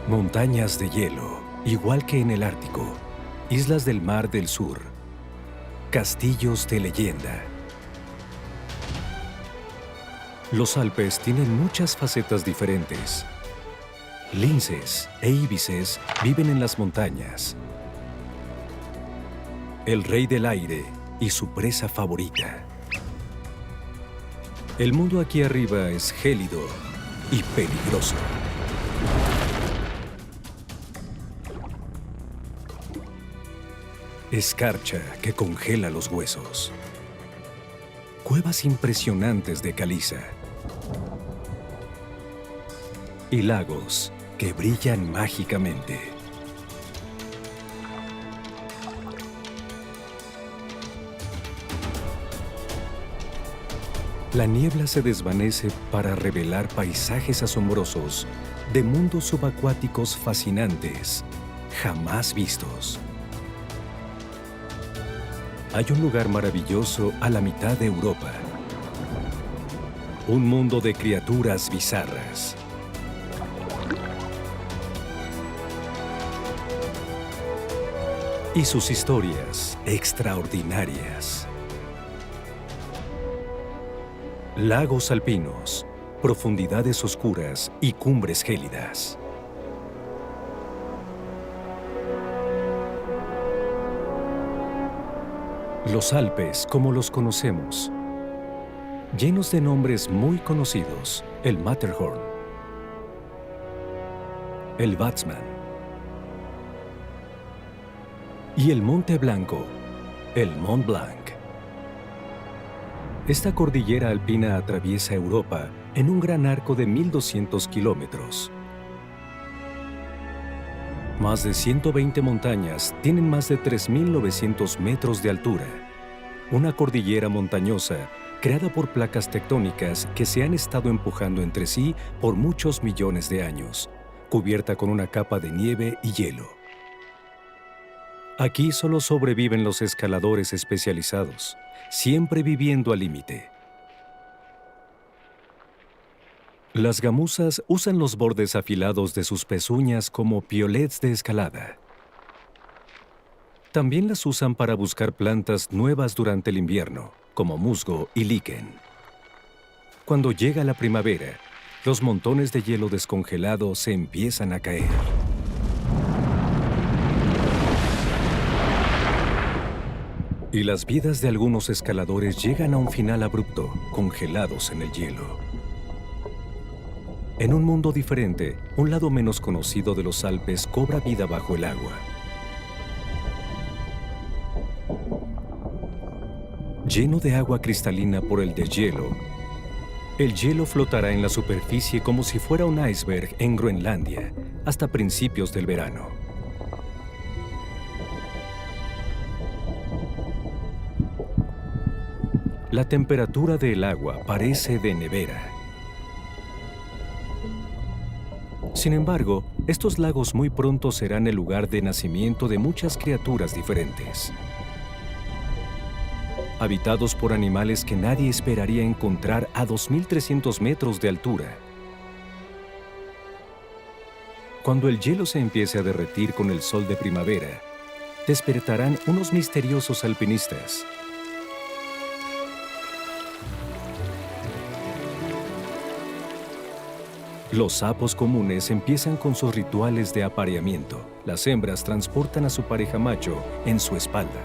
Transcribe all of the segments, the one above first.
Montañas de hielo, igual que en el Ártico. Islas del Mar del Sur. Castillos de leyenda. Los Alpes tienen muchas facetas diferentes. Linces e íbices viven en las montañas. El rey del aire y su presa favorita. El mundo aquí arriba es gélido y peligroso. Escarcha que congela los huesos. Cuevas impresionantes de caliza. Y lagos que brillan mágicamente. La niebla se desvanece para revelar paisajes asombrosos de mundos subacuáticos fascinantes, jamás vistos. Hay un lugar maravilloso a la mitad de Europa. Un mundo de criaturas bizarras. Y sus historias extraordinarias. Lagos alpinos, profundidades oscuras y cumbres gélidas. Los Alpes, como los conocemos, llenos de nombres muy conocidos: el Matterhorn, el Watzmann y el Monte Blanco, el Mont Blanc. Esta cordillera alpina atraviesa Europa en un gran arco de 1.200 kilómetros. Más de 120 montañas tienen más de 3.900 metros de altura. Una cordillera montañosa creada por placas tectónicas que se han estado empujando entre sí por muchos millones de años, cubierta con una capa de nieve y hielo. Aquí solo sobreviven los escaladores especializados, siempre viviendo al límite. Las gamuzas usan los bordes afilados de sus pezuñas como piolets de escalada. También las usan para buscar plantas nuevas durante el invierno, como musgo y liquen. Cuando llega la primavera, los montones de hielo descongelado se empiezan a caer. Y las vidas de algunos escaladores llegan a un final abrupto, congelados en el hielo. En un mundo diferente, un lado menos conocido de los Alpes cobra vida bajo el agua. Lleno de agua cristalina por el deshielo, el hielo flotará en la superficie como si fuera un iceberg en Groenlandia hasta principios del verano. La temperatura del agua parece de nevera. Sin embargo, estos lagos muy pronto serán el lugar de nacimiento de muchas criaturas diferentes. Habitados por animales que nadie esperaría encontrar a 2.300 metros de altura. Cuando el hielo se empiece a derretir con el sol de primavera, despertarán unos misteriosos alpinistas. Los sapos comunes empiezan con sus rituales de apareamiento. Las hembras transportan a su pareja macho en su espalda.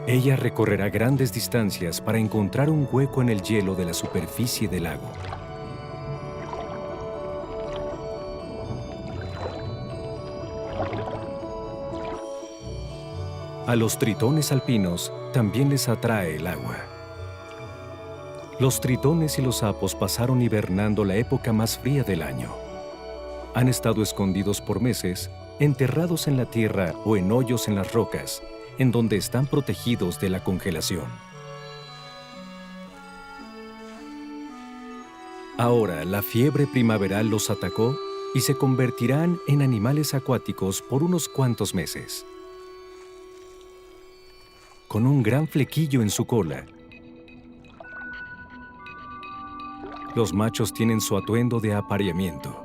Ella recorrerá grandes distancias para encontrar un hueco en el hielo de la superficie del lago. A los tritones alpinos también les atrae el agua. Los tritones y los sapos pasaron hibernando la época más fría del año. Han estado escondidos por meses, enterrados en la tierra o en hoyos en las rocas, en donde están protegidos de la congelación. Ahora la fiebre primaveral los atacó y se convertirán en animales acuáticos por unos cuantos meses. Con un gran flequillo en su cola, Los machos tienen su atuendo de apareamiento.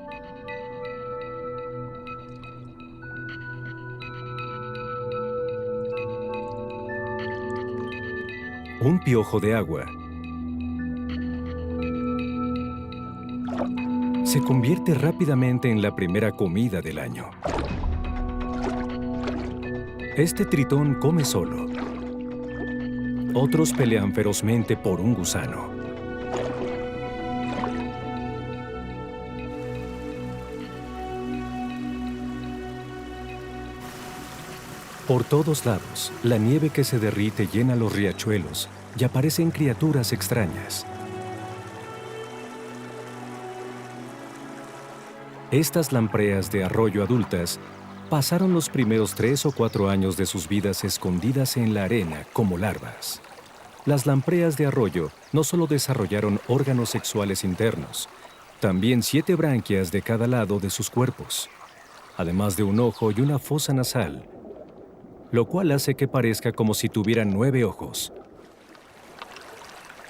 Un piojo de agua se convierte rápidamente en la primera comida del año. Este tritón come solo. Otros pelean ferozmente por un gusano. Por todos lados, la nieve que se derrite llena los riachuelos y aparecen criaturas extrañas. Estas lampreas de arroyo adultas pasaron los primeros 3 o 4 años de sus vidas escondidas en la arena como larvas. Las lampreas de arroyo no solo desarrollaron órganos sexuales internos, también 7 branquias de cada lado de sus cuerpos, además de un ojo y una fosa nasal, lo cual hace que parezca como si tuvieran 9 ojos.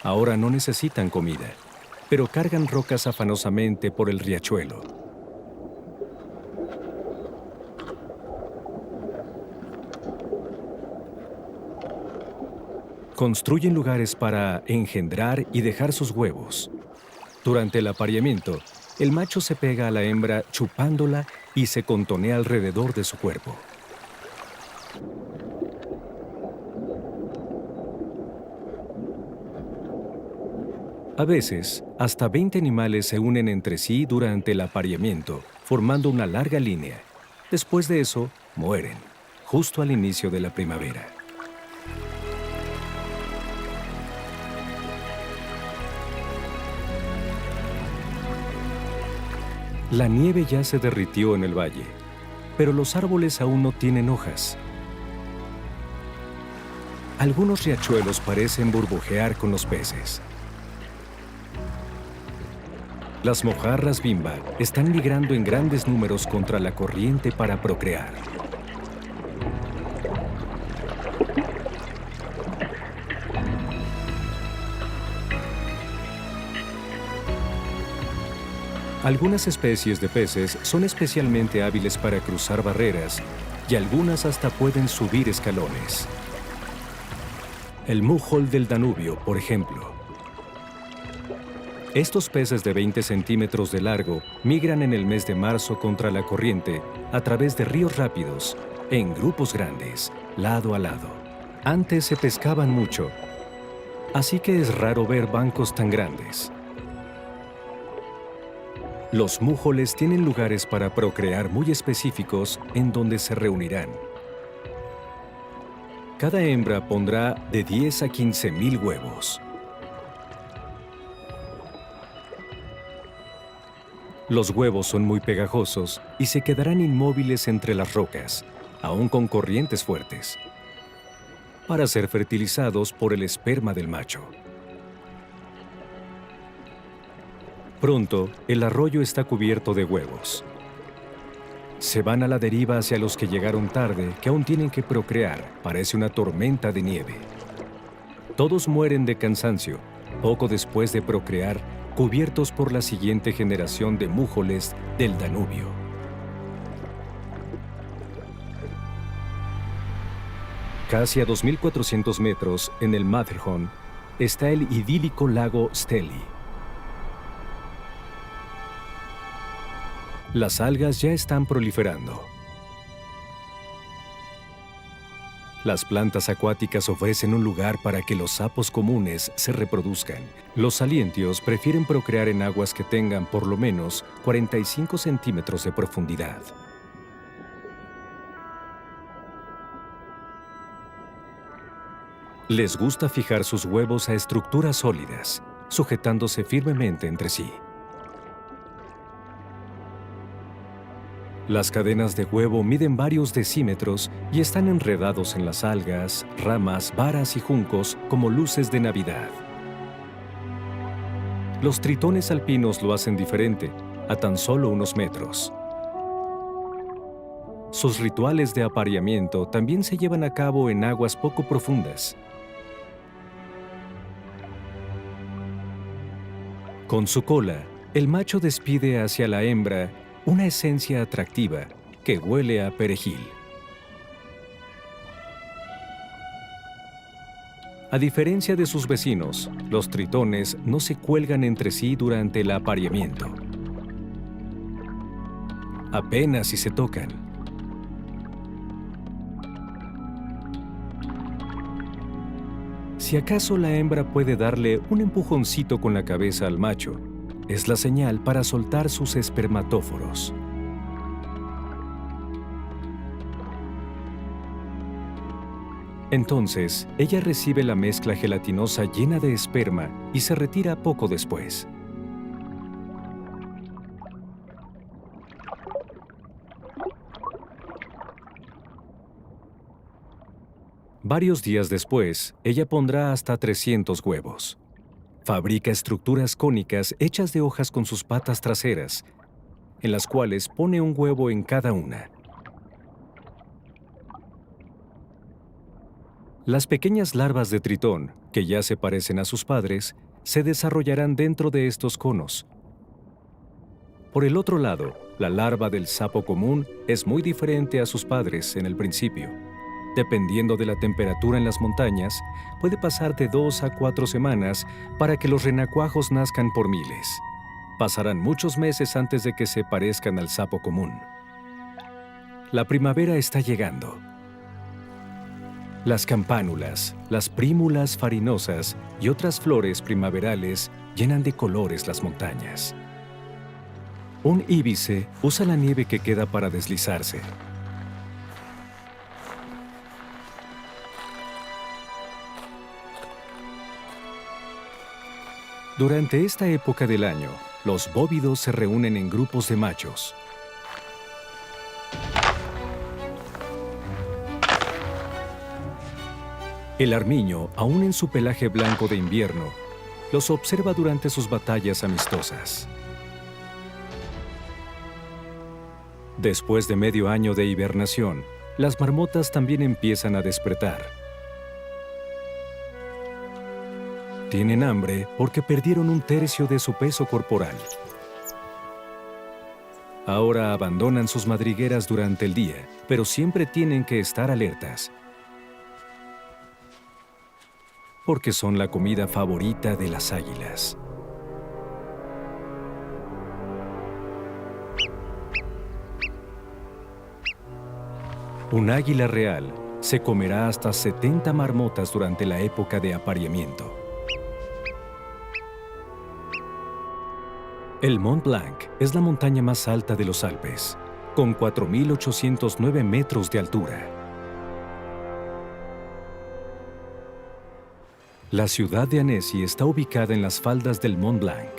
Ahora no necesitan comida, pero cargan rocas afanosamente por el riachuelo. Construyen lugares para engendrar y dejar sus huevos. Durante el apareamiento, el macho se pega a la hembra chupándola y se contonea alrededor de su cuerpo. A veces, hasta 20 animales se unen entre sí durante el apareamiento, formando una larga línea. Después de eso, mueren, justo al inicio de la primavera. La nieve ya se derritió en el valle, pero los árboles aún no tienen hojas. Algunos riachuelos parecen burbujear con los peces. Las mojarras bimba están migrando en grandes números contra la corriente para procrear. Algunas especies de peces son especialmente hábiles para cruzar barreras y algunas hasta pueden subir escalones. El mújol del Danubio, por ejemplo. Estos peces de 20 centímetros de largo migran en el mes de marzo contra la corriente a través de ríos rápidos, en grupos grandes, lado a lado. Antes se pescaban mucho, así que es raro ver bancos tan grandes. Los mújoles tienen lugares para procrear muy específicos en donde se reunirán. Cada hembra pondrá de 10 a 15,000 huevos. Los huevos son muy pegajosos y se quedarán inmóviles entre las rocas, aún con corrientes fuertes, para ser fertilizados por el esperma del macho. Pronto, el arroyo está cubierto de huevos. Se van a la deriva hacia los que llegaron tarde, que aún tienen que procrear. Parece una tormenta de nieve. Todos mueren de cansancio, poco después de procrear, cubiertos por la siguiente generación de mújoles del Danubio. Casi a 2.400 metros, en el Matterhorn, está el idílico lago Steli. Las algas ya están proliferando. Las plantas acuáticas ofrecen un lugar para que los sapos comunes se reproduzcan. Los salientios prefieren procrear en aguas que tengan por lo menos 45 centímetros de profundidad. Les gusta fijar sus huevos a estructuras sólidas, sujetándose firmemente entre sí. Las cadenas de huevo miden varios decímetros y están enredados en las algas, ramas, varas y juncos como luces de Navidad. Los tritones alpinos lo hacen diferente, a tan solo unos metros. Sus rituales de apareamiento también se llevan a cabo en aguas poco profundas. Con su cola, el macho despide hacia la hembra una esencia atractiva que huele a perejil. A diferencia de sus vecinos, los tritones no se cuelgan entre sí durante el apareamiento. Apenas si se tocan. Si acaso la hembra puede darle un empujoncito con la cabeza al macho, es la señal para soltar sus espermatóforos. Entonces, ella recibe la mezcla gelatinosa llena de esperma y se retira poco después. Varios días después, ella pondrá hasta 300 huevos. Fabrica estructuras cónicas hechas de hojas con sus patas traseras, en las cuales pone un huevo en cada una. Las pequeñas larvas de tritón, que ya se parecen a sus padres, se desarrollarán dentro de estos conos. Por el otro lado, la larva del sapo común es muy diferente a sus padres en el principio. Dependiendo de la temperatura en las montañas, puede pasar de 2 a 4 semanas para que los renacuajos nazcan por miles. Pasarán muchos meses antes de que se parezcan al sapo común. La primavera está llegando. Las campánulas, las prímulas farinosas y otras flores primaverales llenan de colores las montañas. Un íbice usa la nieve que queda para deslizarse. Durante esta época del año, los bóvidos se reúnen en grupos de machos. El armiño, aún en su pelaje blanco de invierno, los observa durante sus batallas amistosas. Después de medio año de hibernación, las marmotas también empiezan a despertar. Tienen hambre porque perdieron un tercio de su peso corporal. Ahora abandonan sus madrigueras durante el día, pero siempre tienen que estar alertas, porque son la comida favorita de las águilas. Un águila real se comerá hasta 70 marmotas durante la época de apareamiento. El Mont Blanc es la montaña más alta de los Alpes, con 4.809 metros de altura. La ciudad de Annecy está ubicada en las faldas del Mont Blanc.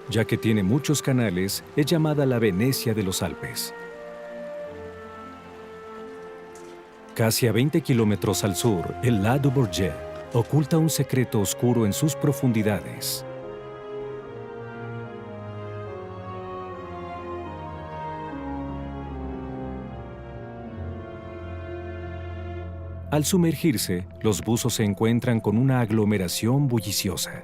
Ya que tiene muchos canales, es llamada la Venecia de los Alpes. Casi a 20 kilómetros al sur, el Lac du Bourget oculta un secreto oscuro en sus profundidades. Al sumergirse, los buzos se encuentran con una aglomeración bulliciosa.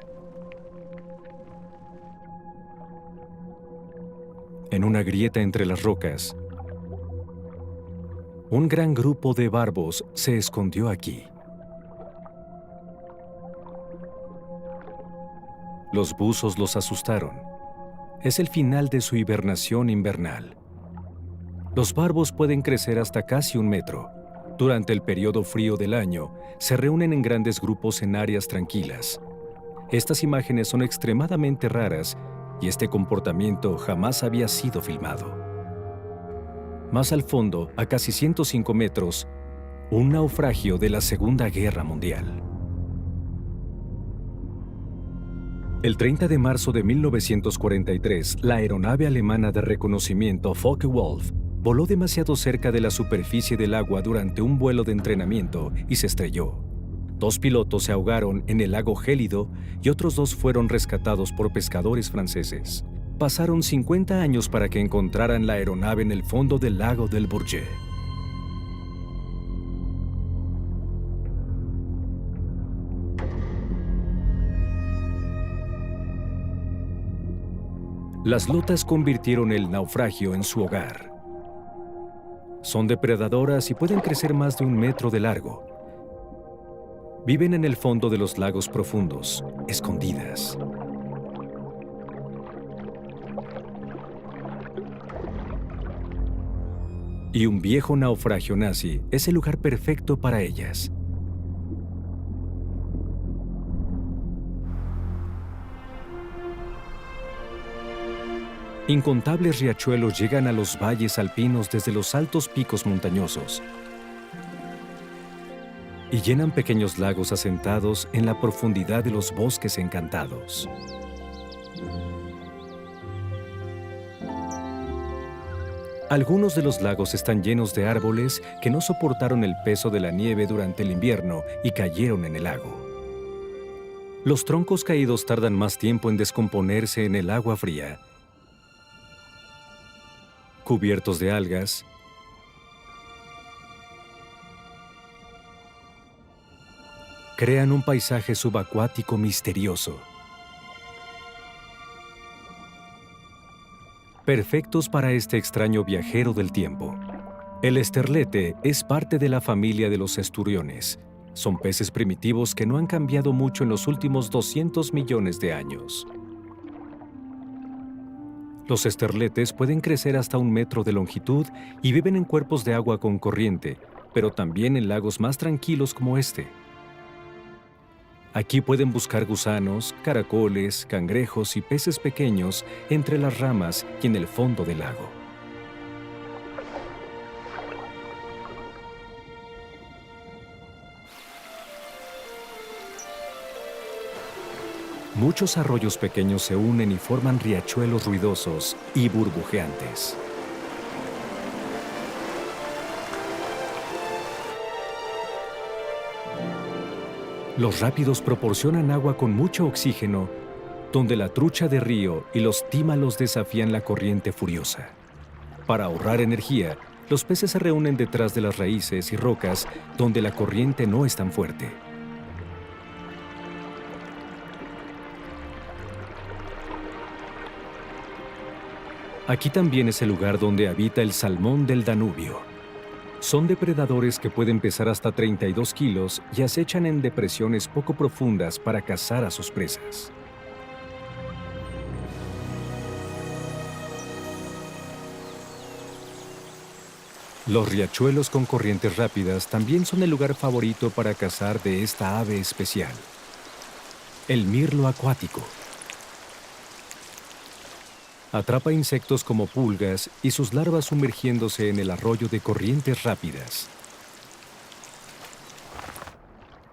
En una grieta entre las rocas, un gran grupo de barbos se escondió aquí. Los buzos los asustaron. Es el final de su hibernación invernal. Los barbos pueden crecer hasta casi 1 metro. Durante el periodo frío del año, se reúnen en grandes grupos en áreas tranquilas. Estas imágenes son extremadamente raras y este comportamiento jamás había sido filmado. Más al fondo, a casi 105 metros, un naufragio de la Segunda Guerra Mundial. El 30 de marzo de 1943, la aeronave alemana de reconocimiento Focke-Wulf voló demasiado cerca de la superficie del agua durante un vuelo de entrenamiento y se estrelló. 2 pilotos se ahogaron en el lago gélido y otros 2 fueron rescatados por pescadores franceses. Pasaron 50 años para que encontraran la aeronave en el fondo del lago del Bourget. Las lotas convirtieron el naufragio en su hogar. Son depredadoras y pueden crecer más de 1 metro de largo. Viven en el fondo de los lagos profundos, escondidas. Y un viejo naufragio nazi es el lugar perfecto para ellas. Incontables riachuelos llegan a los valles alpinos desde los altos picos montañosos y llenan pequeños lagos asentados en la profundidad de los bosques encantados. Algunos de los lagos están llenos de árboles que no soportaron el peso de la nieve durante el invierno y cayeron en el lago. Los troncos caídos tardan más tiempo en descomponerse en el agua fría. Cubiertos de algas, crean un paisaje subacuático misterioso, perfectos para este extraño viajero del tiempo. El esterlete es parte de la familia de los esturiones. Son peces primitivos que no han cambiado mucho en los últimos 200 millones de años. Los esterletes pueden crecer hasta 1 metro de longitud y viven en cuerpos de agua con corriente, pero también en lagos más tranquilos como este. Aquí pueden buscar gusanos, caracoles, cangrejos y peces pequeños entre las ramas y en el fondo del lago. Muchos arroyos pequeños se unen y forman riachuelos ruidosos y burbujeantes. Los rápidos proporcionan agua con mucho oxígeno, donde la trucha de río y los tímalos desafían la corriente furiosa. Para ahorrar energía, los peces se reúnen detrás de las raíces y rocas donde la corriente no es tan fuerte. Aquí también es el lugar donde habita el salmón del Danubio. Son depredadores que pueden pesar hasta 32 kilos y acechan en depresiones poco profundas para cazar a sus presas. Los riachuelos con corrientes rápidas también son el lugar favorito para cazar de esta ave especial, el mirlo acuático. Atrapa insectos como pulgas y sus larvas sumergiéndose en el arroyo de corrientes rápidas.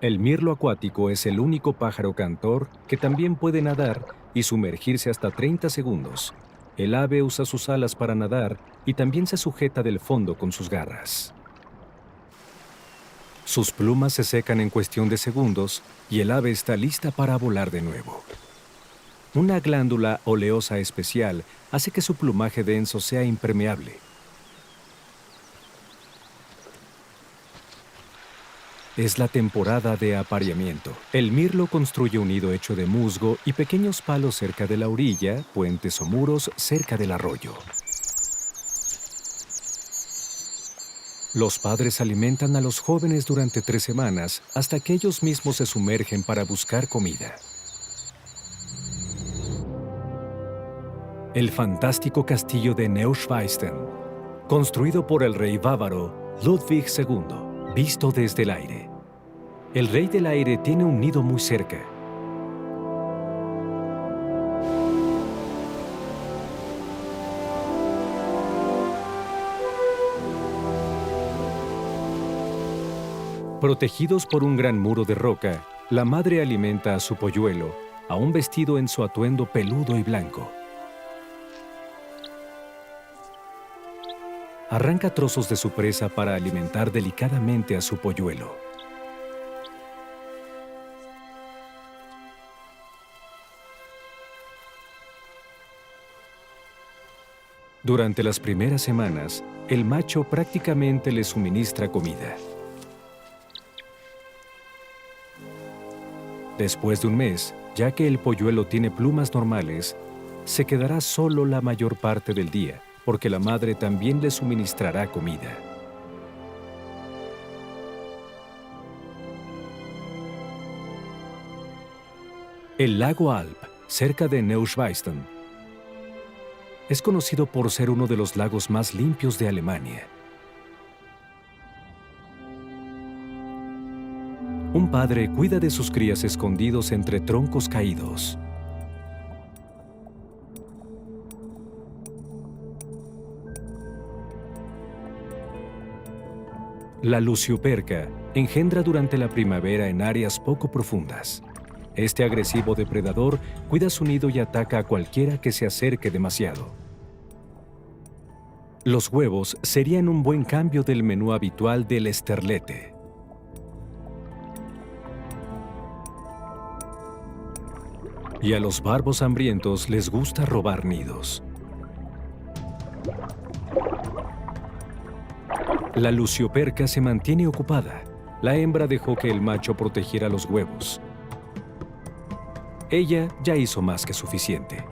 El mirlo acuático es el único pájaro cantor que también puede nadar y sumergirse hasta 30 segundos. El ave usa sus alas para nadar y también se sujeta del fondo con sus garras. Sus plumas se secan en cuestión de segundos y el ave está lista para volar de nuevo. Una glándula oleosa especial hace que su plumaje denso sea impermeable. Es la temporada de apareamiento. El mirlo construye un nido hecho de musgo y pequeños palos cerca de la orilla, puentes o muros cerca del arroyo. Los padres alimentan a los jóvenes durante 3 semanas hasta que ellos mismos se sumergen para buscar comida. El fantástico castillo de Neuschwanstein, construido por el rey bávaro Ludwig II, visto desde el aire. El rey del aire tiene un nido muy cerca. Protegidos por un gran muro de roca, la madre alimenta a su polluelo, aún vestido en su atuendo peludo y blanco. Arranca trozos de su presa para alimentar delicadamente a su polluelo. Durante las primeras semanas, el macho prácticamente le suministra comida. Después de un mes, ya que el polluelo tiene plumas normales, se quedará solo la mayor parte del día, porque la madre también le suministrará comida. El lago Alp, cerca de Neuschwanstein, es conocido por ser uno de los lagos más limpios de Alemania. Un padre cuida de sus crías escondidos entre troncos caídos. La lucioperca engendra durante la primavera en áreas poco profundas. Este agresivo depredador cuida su nido y ataca a cualquiera que se acerque demasiado. Los huevos serían un buen cambio del menú habitual del esterlete. Y a los barbos hambrientos les gusta robar nidos. La lucioperca se mantiene ocupada. La hembra dejó que el macho protegiera los huevos. Ella ya hizo más que suficiente.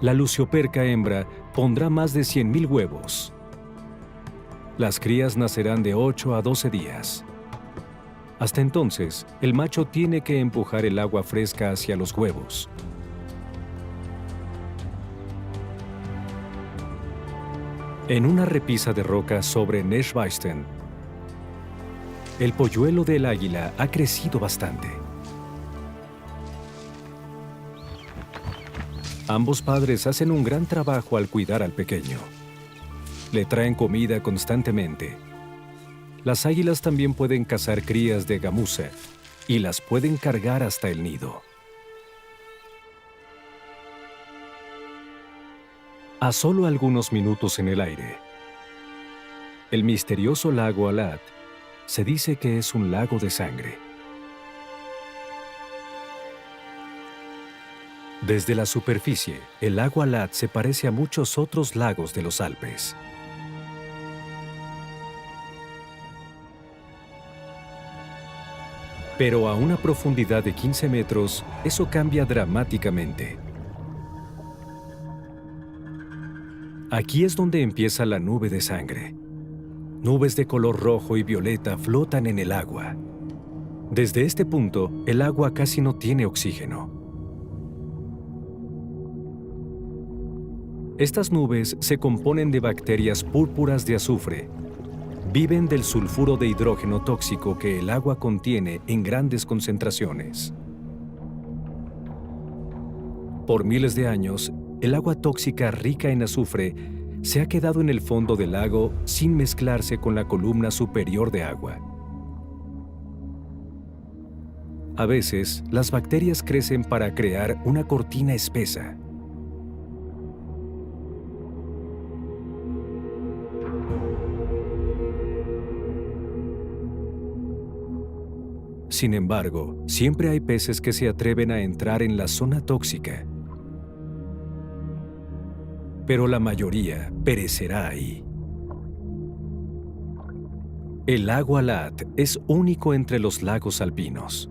La lucioperca hembra pondrá más de 100,000 huevos. Las crías nacerán de 8 a 12 días. Hasta entonces, el macho tiene que empujar el agua fresca hacia los huevos. En una repisa de roca sobre Neuschwanstein, el polluelo del águila ha crecido bastante. Ambos padres hacen un gran trabajo al cuidar al pequeño. Le traen comida constantemente. Las águilas también pueden cazar crías de gamuza y las pueden cargar hasta el nido. A solo algunos minutos en el aire, el misterioso lago Alat se dice que es un lago de sangre. Desde la superficie, el lago Alat se parece a muchos otros lagos de los Alpes. Pero a una profundidad de 15 metros, eso cambia dramáticamente. Aquí es donde empieza la nube de sangre. Nubes de color rojo y violeta flotan en el agua. Desde este punto, el agua casi no tiene oxígeno. Estas nubes se componen de bacterias púrpuras de azufre. Viven del sulfuro de hidrógeno tóxico que el agua contiene en grandes concentraciones. Por miles de años, el agua tóxica rica en azufre se ha quedado en el fondo del lago sin mezclarse con la columna superior de agua. A veces, las bacterias crecen para crear una cortina espesa. Sin embargo, siempre hay peces que se atreven a entrar en la zona tóxica. Pero la mayoría perecerá ahí. El lago Alat es único entre los lagos alpinos.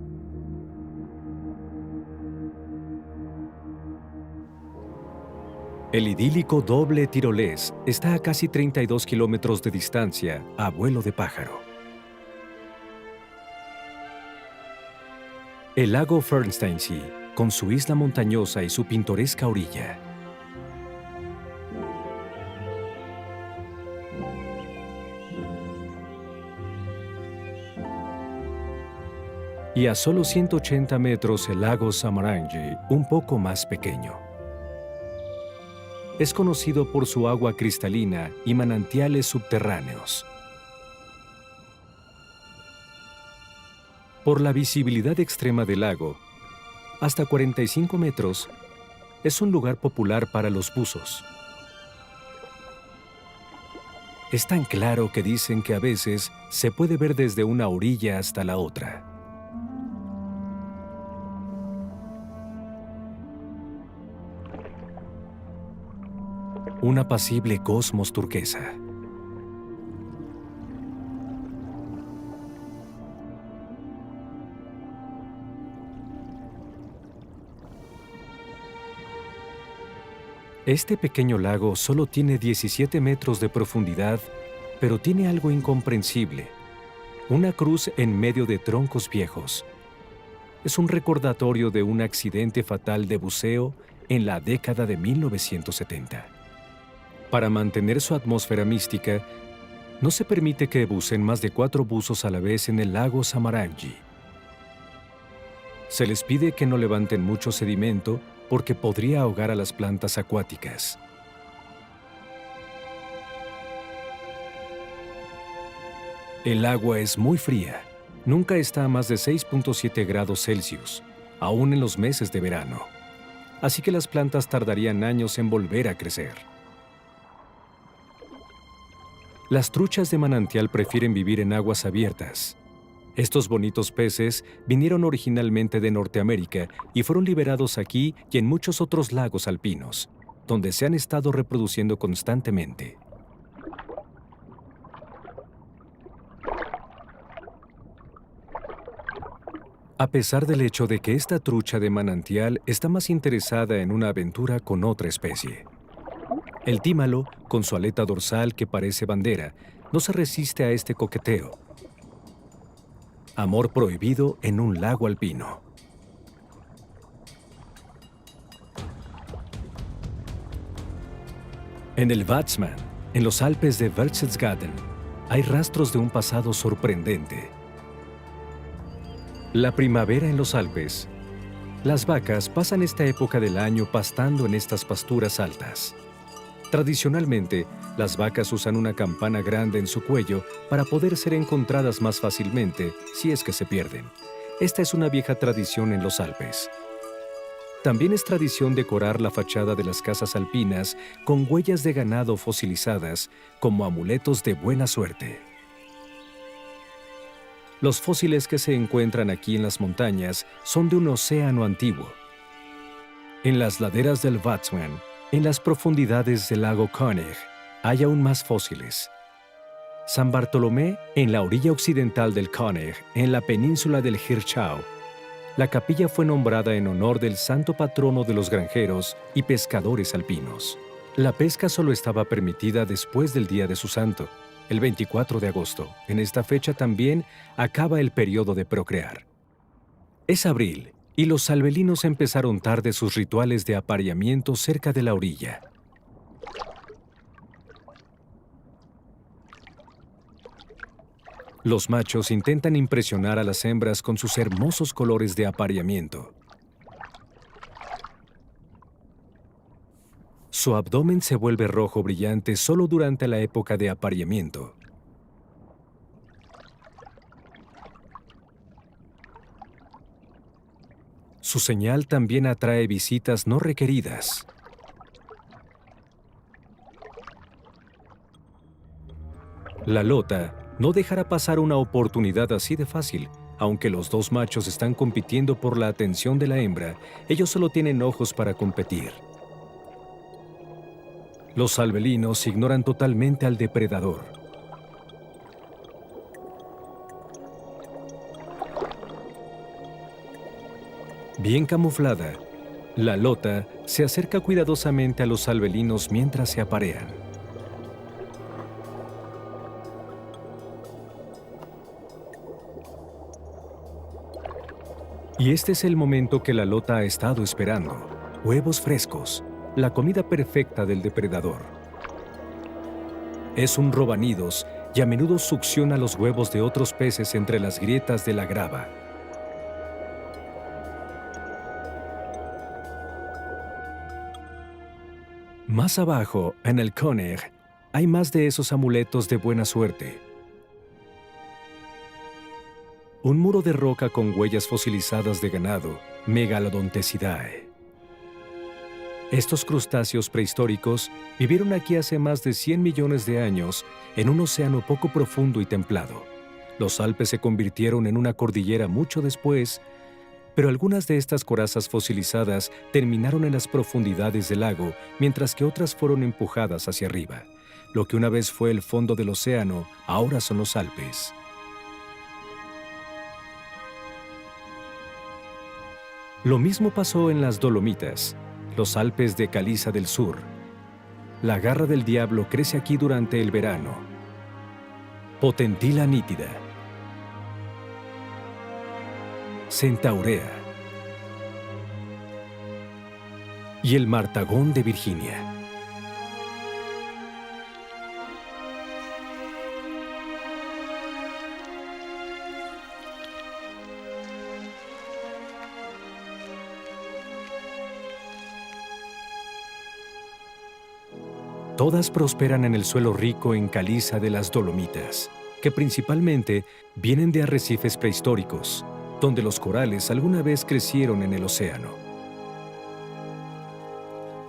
El idílico doble tirolés está a casi 32 kilómetros de distancia a vuelo de pájaro. El lago Fernsteinsee, con su isla montañosa y su pintoresca orilla. Y a solo 180 metros el lago Samarangi, un poco más pequeño. Es conocido por su agua cristalina y manantiales subterráneos. Por la visibilidad extrema del lago, hasta 45 metros, es un lugar popular para los buzos. Es tan claro que dicen que a veces se puede ver desde una orilla hasta la otra. Un apacible cosmos turquesa. Este pequeño lago solo tiene 17 metros de profundidad, pero tiene algo incomprensible: una cruz en medio de troncos viejos. Es un recordatorio de un accidente fatal de buceo en la década de 1970. Para mantener su atmósfera mística, no se permite que buceen más de 4 buzos a la vez en el lago Samarangi. Se les pide que no levanten mucho sedimento porque podría ahogar a las plantas acuáticas. El agua es muy fría. Nunca está a más de 6.7 grados Celsius, aún en los meses de verano. Así que las plantas tardarían años en volver a crecer. Las truchas de manantial prefieren vivir en aguas abiertas. Estos bonitos peces vinieron originalmente de Norteamérica y fueron liberados aquí y en muchos otros lagos alpinos, donde se han estado reproduciendo constantemente. A pesar del hecho de que esta trucha de manantial está más interesada en una aventura con otra especie. El tímalo, con su aleta dorsal que parece bandera, no se resiste a este coqueteo. Amor prohibido en un lago alpino. En el Watzmann, en los Alpes de Berchtesgaden, hay rastros de un pasado sorprendente. La primavera en los Alpes. Las vacas pasan esta época del año pastando en estas pasturas altas. Tradicionalmente, las vacas usan una campana grande en su cuello para poder ser encontradas más fácilmente si es que se pierden. Esta es una vieja tradición en los Alpes. También es tradición decorar la fachada de las casas alpinas con huellas de ganado fosilizadas como amuletos de buena suerte. Los fósiles que se encuentran aquí en las montañas son de un océano antiguo. En las laderas del Watzmann, en las profundidades del lago König, hay aún más fósiles. San Bartolomé, en la orilla occidental del König, en la península del Hirschau. La capilla fue nombrada en honor del santo patrono de los granjeros y pescadores alpinos. La pesca solo estaba permitida después del día de su santo, el 24 de agosto. En esta fecha también acaba el periodo de procrear. Es abril, y los albelinos empezaron tarde sus rituales de apareamiento cerca de la orilla. Los machos intentan impresionar a las hembras con sus hermosos colores de apareamiento. Su abdomen se vuelve rojo brillante solo durante la época de apareamiento. Su señal también atrae visitas no requeridas. La lota no dejará pasar una oportunidad así de fácil. Aunque los dos machos están compitiendo por la atención de la hembra, ellos solo tienen ojos para competir. Los albelinos ignoran totalmente al depredador. Bien camuflada, la lota se acerca cuidadosamente a los albelinos mientras se aparean. Y este es el momento que la lota ha estado esperando: huevos frescos, la comida perfecta del depredador. Es un robanidos y a menudo succiona los huevos de otros peces entre las grietas de la grava. Más abajo, en el König, hay más de esos amuletos de buena suerte. Un muro de roca con huellas fosilizadas de ganado, Megalodontecidae. Estos crustáceos prehistóricos vivieron aquí hace más de 100 millones de años en un océano poco profundo y templado. Los Alpes se convirtieron en una cordillera mucho después, pero algunas de estas corazas fosilizadas terminaron en las profundidades del lago, mientras que otras fueron empujadas hacia arriba. Lo que una vez fue el fondo del océano, ahora son los Alpes. Lo mismo pasó en las Dolomitas, los Alpes de Caliza del Sur, La garra del diablo crece aquí durante el verano. Potentilla nítida. Centaurea. Y el martagón de Virginia. Todas prosperan en el suelo rico en caliza de las Dolomitas, que principalmente vienen de arrecifes prehistóricos, donde los corales alguna vez crecieron en el océano.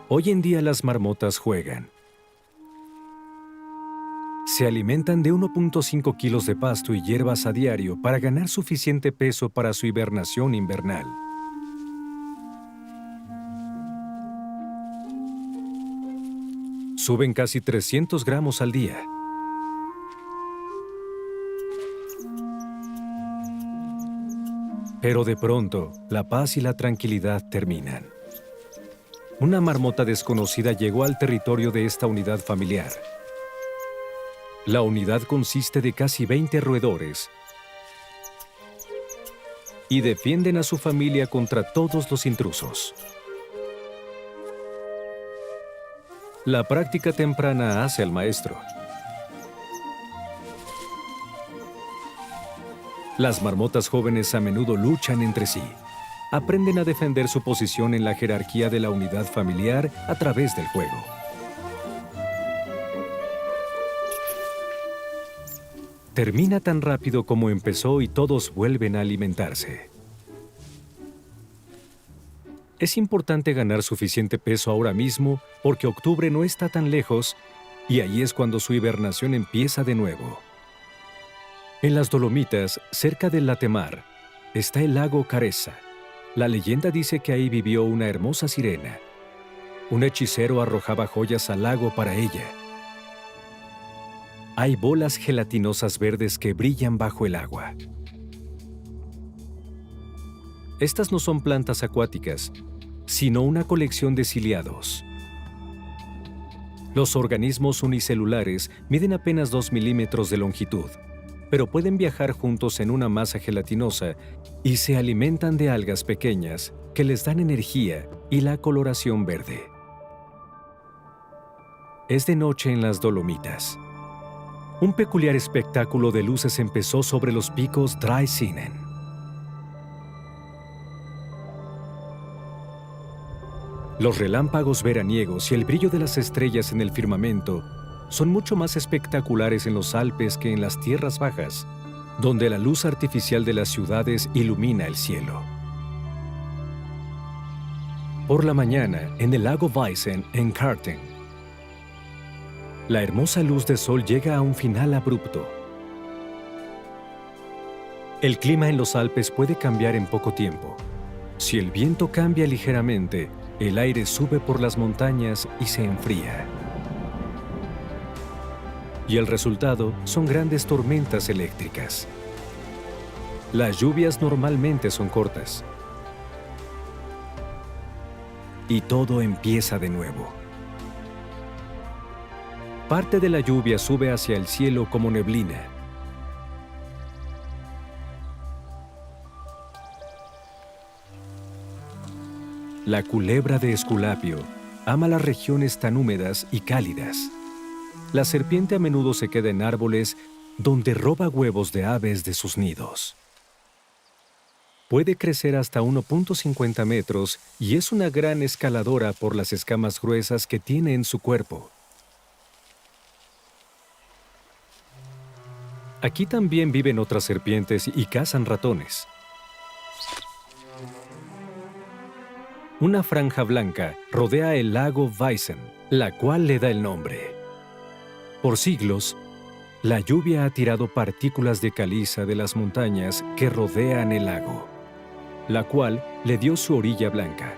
Hoy en día las marmotas juegan. Se alimentan de 1.5 kilos de pasto y hierbas a diario para ganar suficiente peso para su hibernación invernal. Suben casi 300 gramos al día. Pero de pronto, la paz y la tranquilidad terminan. Una marmota desconocida llegó al territorio de esta unidad familiar. La unidad consiste de casi 20 roedores y defienden a su familia contra todos los intrusos. La práctica temprana hace al maestro. Las marmotas jóvenes a menudo luchan entre sí. Aprenden a defender su posición en la jerarquía de la unidad familiar a través del juego. Termina tan rápido como empezó y todos vuelven a alimentarse. Es importante ganar suficiente peso ahora mismo porque octubre no está tan lejos y ahí es cuando su hibernación empieza de nuevo. En las Dolomitas, cerca del Latemar, está el lago Carezza. La leyenda dice que ahí vivió una hermosa sirena. Un hechicero arrojaba joyas al lago para ella. Hay bolas gelatinosas verdes que brillan bajo el agua. Estas no son plantas acuáticas, sino una colección de ciliados. Los organismos unicelulares miden apenas 2 milímetros de longitud, pero pueden viajar juntos en una masa gelatinosa y se alimentan de algas pequeñas que les dan energía y la coloración verde. Es de noche en las Dolomitas. Un peculiar espectáculo de luces empezó sobre los picos Draisinen. Los relámpagos veraniegos y el brillo de las estrellas en el firmamento son mucho más espectaculares en los Alpes que en las tierras bajas, donde la luz artificial de las ciudades ilumina el cielo. Por la mañana, en el lago Weissen, en Karten, la hermosa luz de sol llega a un final abrupto. El clima en los Alpes puede cambiar en poco tiempo. Si el viento cambia ligeramente, el aire sube por las montañas y se enfría. Y el resultado son grandes tormentas eléctricas. Las lluvias normalmente son cortas. Y todo empieza de nuevo. Parte de la lluvia sube hacia el cielo como neblina. La culebra de Esculapio ama las regiones tan húmedas y cálidas. La serpiente a menudo se queda en árboles donde roba huevos de aves de sus nidos. Puede crecer hasta 1.50 metros y es una gran escaladora por las escamas gruesas que tiene en su cuerpo. Aquí también viven otras serpientes y cazan ratones. Una franja blanca rodea el lago Weissen, la cual le da el nombre. Por siglos, la lluvia ha tirado partículas de caliza de las montañas que rodean el lago, la cual le dio su orilla blanca.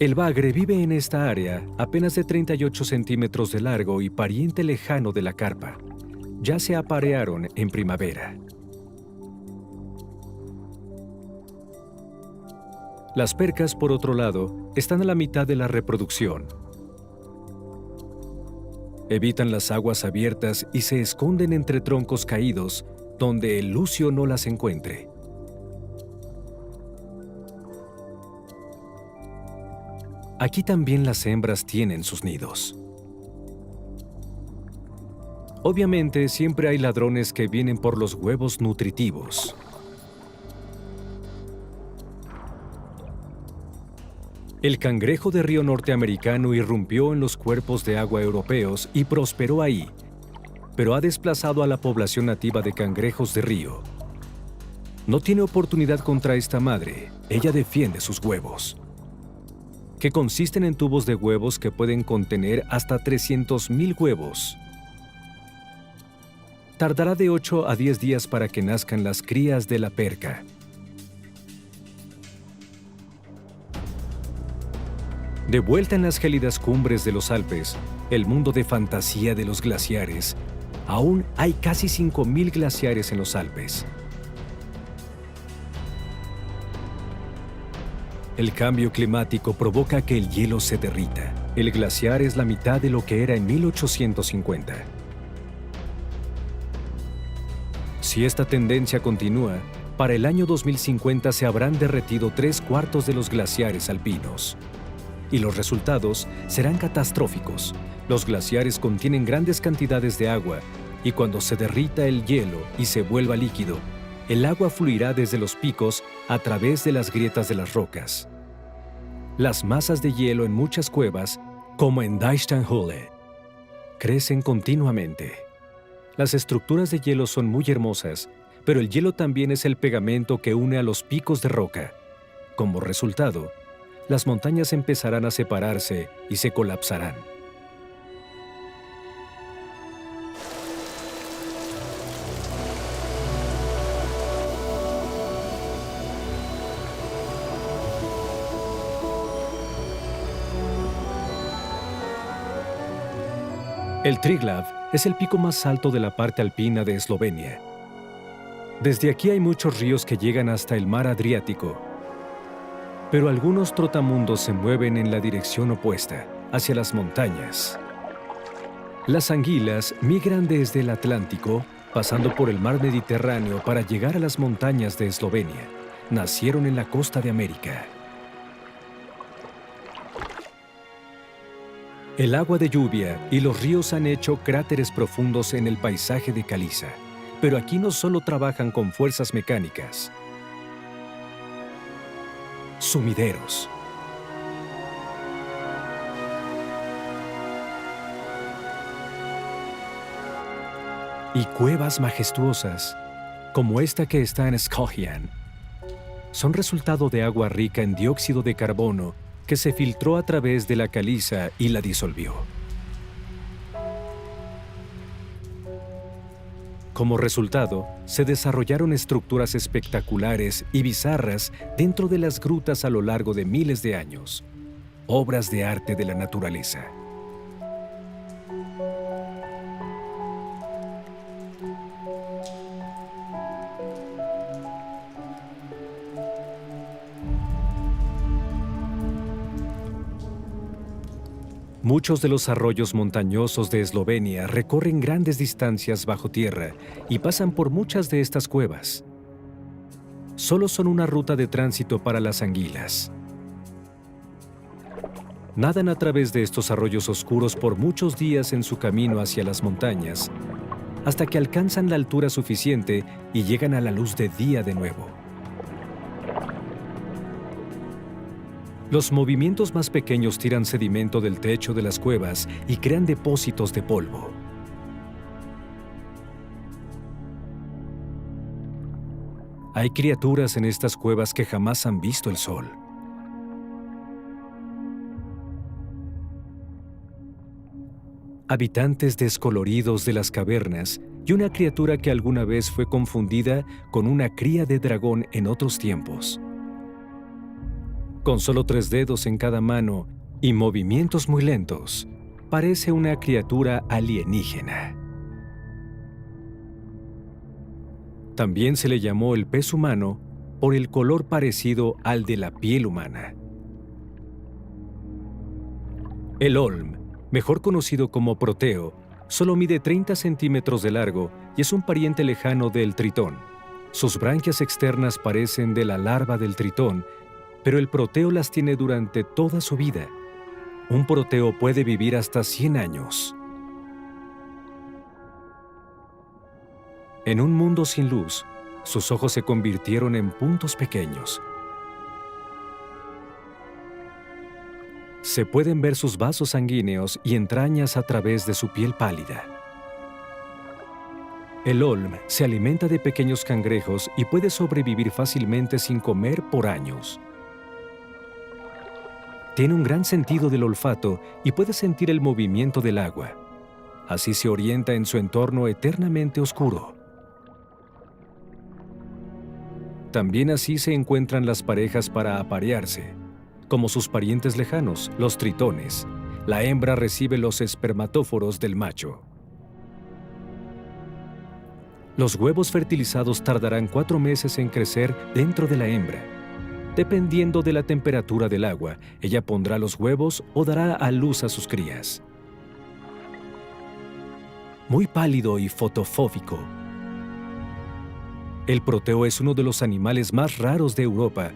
El bagre vive en esta área apenas de 38 centímetros de largo y pariente lejano de la carpa. Ya se aparearon en primavera. Las percas, por otro lado, están a la mitad de la reproducción. Evitan las aguas abiertas y se esconden entre troncos caídos donde el lucio no las encuentre. Aquí también las hembras tienen sus nidos. Obviamente, siempre hay ladrones que vienen por los huevos nutritivos. El cangrejo de río norteamericano irrumpió en los cuerpos de agua europeos y prosperó ahí, pero ha desplazado a la población nativa de cangrejos de río. No tiene oportunidad contra esta madre, ella defiende sus huevos, que consisten en tubos de huevos que pueden contener hasta 300,000 huevos. Tardará de 8 a 10 días para que nazcan las crías de la perca. De vuelta en las gélidas cumbres de los Alpes, el mundo de fantasía de los glaciares, aún hay casi 5,000 glaciares en los Alpes. El cambio climático provoca que el hielo se derrita. El glaciar es la mitad de lo que era en 1850. Si esta tendencia continúa, para el año 2050 se habrán derretido 3/4 de los glaciares alpinos. Y los resultados serán catastróficos. Los glaciares contienen grandes cantidades de agua y cuando se derrita el hielo y se vuelva líquido, el agua fluirá desde los picos a través de las grietas de las rocas. Las masas de hielo en muchas cuevas, como en Dichternhöhle, crecen continuamente. Las estructuras de hielo son muy hermosas, pero el hielo también es el pegamento que une a los picos de roca. Como resultado, las montañas empezarán a separarse y se colapsarán. El Triglav es el pico más alto de la parte alpina de Eslovenia. Desde aquí hay muchos ríos que llegan hasta el mar Adriático, pero algunos trotamundos se mueven en la dirección opuesta, hacia las montañas. Las anguilas migran desde el Atlántico, pasando por el mar Mediterráneo para llegar a las montañas de Eslovenia. Nacieron en la costa de América. El agua de lluvia y los ríos han hecho cráteres profundos en el paisaje de caliza, pero aquí no solo trabajan con fuerzas mecánicas. Sumideros. Y cuevas majestuosas, como esta que está en Skogien, son resultado de agua rica en dióxido de carbono que se filtró a través de la caliza y la disolvió. Como resultado, se desarrollaron estructuras espectaculares y bizarras dentro de las grutas a lo largo de miles de años, obras de arte de la naturaleza. Muchos de los arroyos montañosos de Eslovenia recorren grandes distancias bajo tierra y pasan por muchas de estas cuevas. Solo son una ruta de tránsito para las anguilas. Nadan a través de estos arroyos oscuros por muchos días en su camino hacia las montañas, hasta que alcanzan la altura suficiente y llegan a la luz de día de nuevo. Los movimientos más pequeños tiran sedimento del techo de las cuevas y crean depósitos de polvo. Hay criaturas en estas cuevas que jamás han visto el sol. Habitantes descoloridos de las cavernas y una criatura que alguna vez fue confundida con una cría de dragón en otros tiempos. Con solo 3 dedos en cada mano y movimientos muy lentos, parece una criatura alienígena. También se le llamó el pez humano por el color parecido al de la piel humana. El olm, mejor conocido como proteo, solo mide 30 centímetros de largo y es un pariente lejano del tritón. Sus branquias externas parecen de la larva del tritón, pero el proteo las tiene durante toda su vida. Un proteo puede vivir hasta 100 años. En un mundo sin luz, sus ojos se convirtieron en puntos pequeños. Se pueden ver sus vasos sanguíneos y entrañas a través de su piel pálida. El olm se alimenta de pequeños cangrejos y puede sobrevivir fácilmente sin comer por años. Tiene un gran sentido del olfato y puede sentir el movimiento del agua. Así se orienta en su entorno eternamente oscuro. También así se encuentran las parejas para aparearse. Como sus parientes lejanos, los tritones, la hembra recibe los espermatóforos del macho. Los huevos fertilizados tardarán 4 meses en crecer dentro de la hembra. Dependiendo de la temperatura del agua, ella pondrá los huevos o dará a luz a sus crías. Muy pálido y fotofóbico. El proteo es uno de los animales más raros de Europa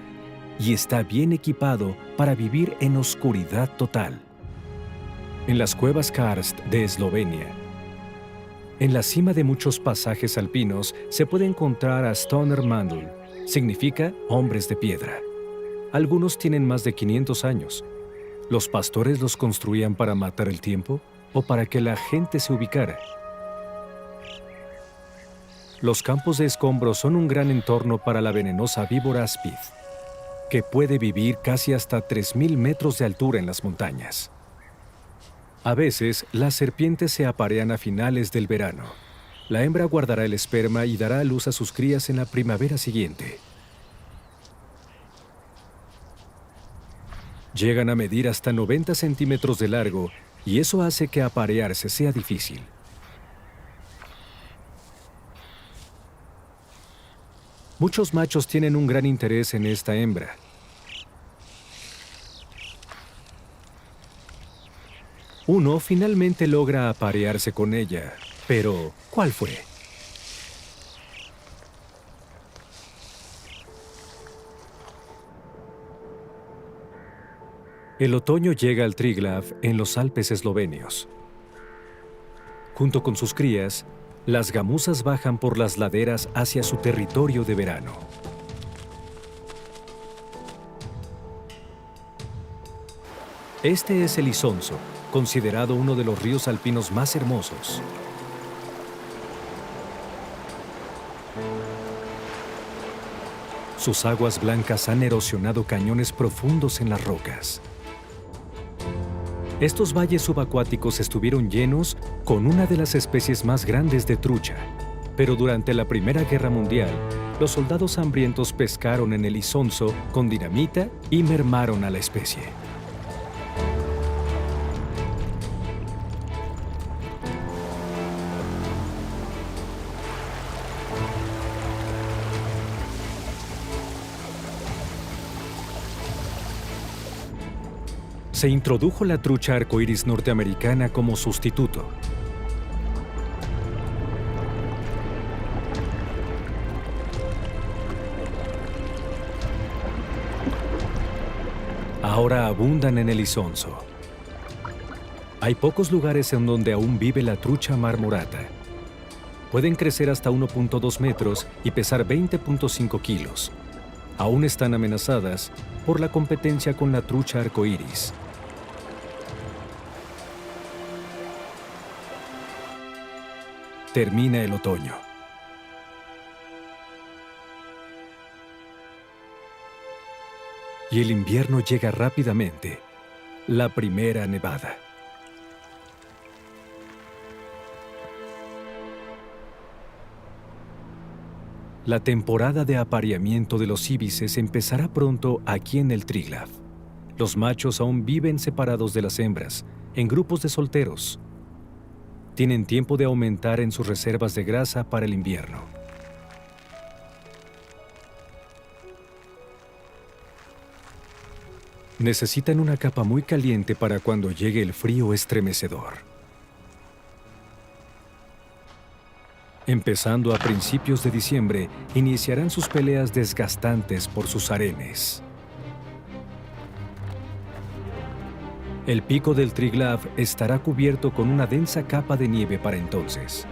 y está bien equipado para vivir en oscuridad total. En las cuevas karst de Eslovenia, en la cima de muchos pasajes alpinos se puede encontrar a Stonermandl, significa hombres de piedra. Algunos tienen más de 500 años. ¿Los pastores los construían para matar el tiempo o para que la gente se ubicara? Los campos de escombros son un gran entorno para la venenosa víbora Aspid, que puede vivir casi hasta 3.000 metros de altura en las montañas. A veces, las serpientes se aparean a finales del verano. La hembra guardará el esperma y dará a luz a sus crías en la primavera siguiente. Llegan a medir hasta 90 centímetros de largo y eso hace que aparearse sea difícil. Muchos machos tienen un gran interés en esta hembra. Uno finalmente logra aparearse con ella, pero ¿cuál fue? El otoño llega al Triglav en los Alpes eslovenios. Junto con sus crías, las gamuzas bajan por las laderas hacia su territorio de verano. Este es el Isonzo, considerado uno de los ríos alpinos más hermosos. Sus aguas blancas han erosionado cañones profundos en las rocas. Estos valles subacuáticos estuvieron llenos con una de las especies más grandes de trucha, pero durante la Primera Guerra Mundial, los soldados hambrientos pescaron en el Isonzo con dinamita y mermaron a la especie. Se introdujo la trucha arcoíris norteamericana como sustituto. Ahora abundan en el Isonzo. Hay pocos lugares en donde aún vive la trucha marmorata. Pueden crecer hasta 1.2 metros y pesar 20.5 kilos. Aún están amenazadas por la competencia con la trucha arcoíris. Termina el otoño. Y el invierno llega rápidamente. La primera nevada. La temporada de apareamiento de los íbices empezará pronto aquí en el Triglav. Los machos aún viven separados de las hembras, en grupos de solteros. Tienen tiempo de aumentar en sus reservas de grasa para el invierno. Necesitan una capa muy caliente para cuando llegue el frío estremecedor. Empezando a principios de diciembre, iniciarán sus peleas desgastantes por sus harenes. El pico del Triglav estará cubierto con una densa capa de nieve para entonces.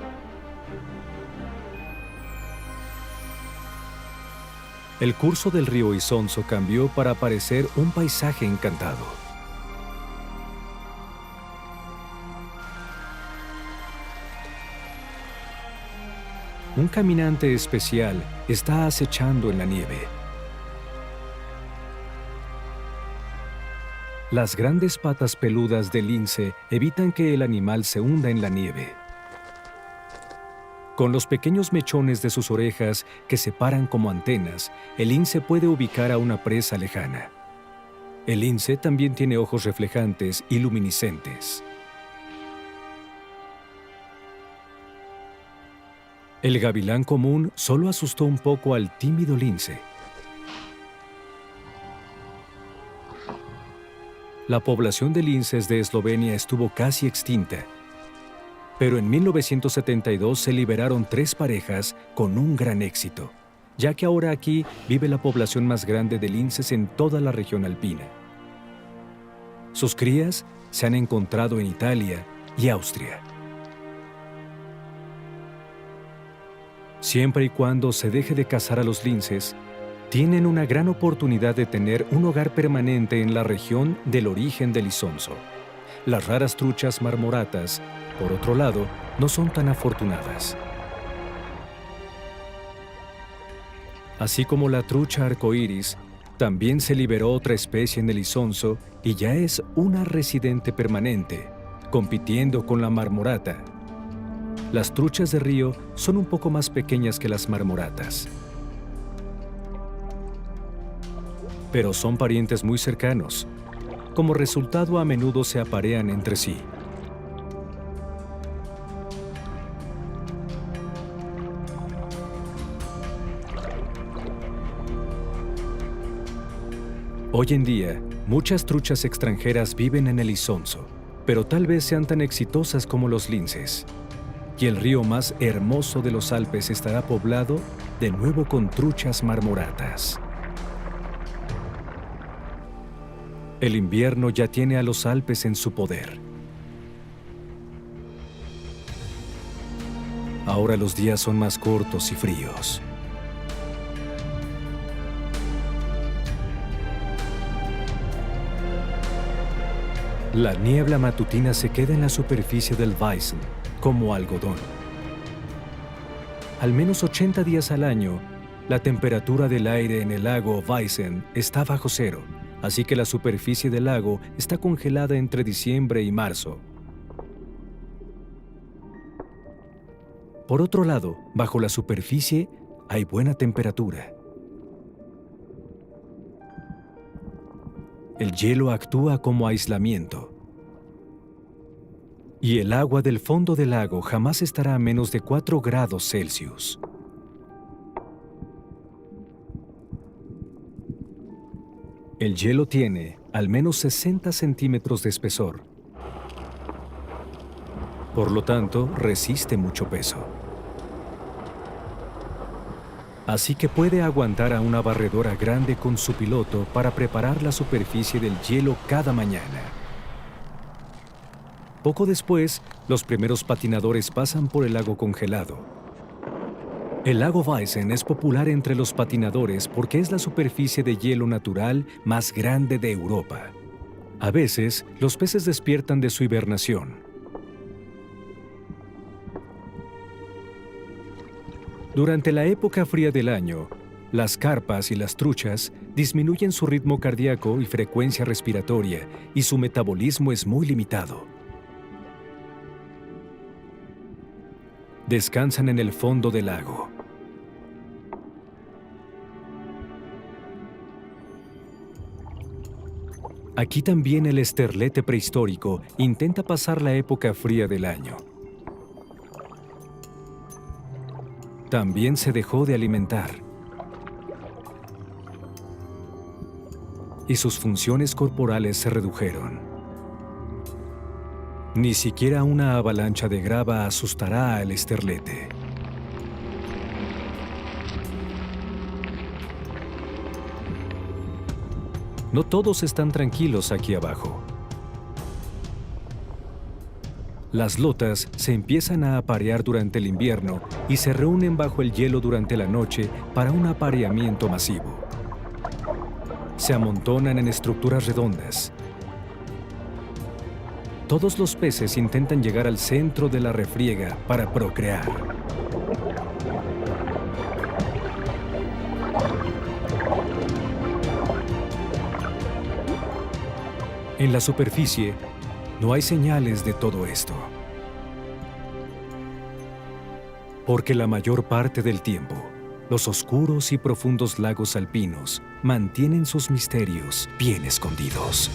El curso del río Isonzo cambió para parecer un paisaje encantado. Un caminante especial está acechando en la nieve. Las grandes patas peludas del lince evitan que el animal se hunda en la nieve. Con los pequeños mechones de sus orejas que se paran como antenas, el lince puede ubicar a una presa lejana. El lince también tiene ojos reflejantes y luminiscentes. El gavilán común solo asustó un poco al tímido lince. La población de linces de Eslovenia estuvo casi extinta, pero en 1972 se liberaron 3 parejas con un gran éxito, ya que ahora aquí vive la población más grande de linces en toda la región alpina. Sus crías se han encontrado en Italia y Austria. Siempre y cuando se deje de cazar a los linces, tienen una gran oportunidad de tener un hogar permanente en la región del origen del Isonzo. Las raras truchas marmoratas, por otro lado, no son tan afortunadas. Así como la trucha arcoíris, también se liberó otra especie en el Isonzo y ya es una residente permanente, compitiendo con la marmorata. Las truchas de río son un poco más pequeñas que las marmoratas, pero son parientes muy cercanos. Como resultado, a menudo se aparean entre sí. Hoy en día, muchas truchas extranjeras viven en el Isonzo, pero tal vez sean tan exitosas como los linces. Y el río más hermoso de los Alpes estará poblado de nuevo con truchas marmoratas. El invierno ya tiene a los Alpes en su poder. Ahora los días son más cortos y fríos. La niebla matutina se queda en la superficie del Weizen como algodón. Al menos 80 días al año, la temperatura del aire en el lago Weizen está bajo cero, así que la superficie del lago está congelada entre diciembre y marzo. Por otro lado, bajo la superficie hay buena temperatura. El hielo actúa como aislamiento. Y el agua del fondo del lago jamás estará a menos de 4 grados Celsius. El hielo tiene al menos 60 centímetros de espesor. Por lo tanto, resiste mucho peso. Así que puede aguantar a una barredora grande con su piloto para preparar la superficie del hielo cada mañana. Poco después, los primeros patinadores pasan por el lago congelado. El lago Weizen es popular entre los patinadores porque es la superficie de hielo natural más grande de Europa. A veces, los peces despiertan de su hibernación. Durante la época fría del año, las carpas y las truchas disminuyen su ritmo cardíaco y frecuencia respiratoria, y su metabolismo es muy limitado. Descansan en el fondo del lago. Aquí también el esterlete prehistórico intenta pasar la época fría del año. También se dejó de alimentar. y sus funciones corporales se redujeron. Ni siquiera una avalancha de grava asustará al esterlete. No todos están tranquilos aquí abajo. Las lotas se empiezan a aparear durante el invierno y se reúnen bajo el hielo durante la noche para un apareamiento masivo. Se amontonan en estructuras redondas. Todos los peces intentan llegar al centro de la refriega para procrear. En la superficie, no hay señales de todo esto. Porque la mayor parte del tiempo, los oscuros y profundos lagos alpinos mantienen sus misterios bien escondidos.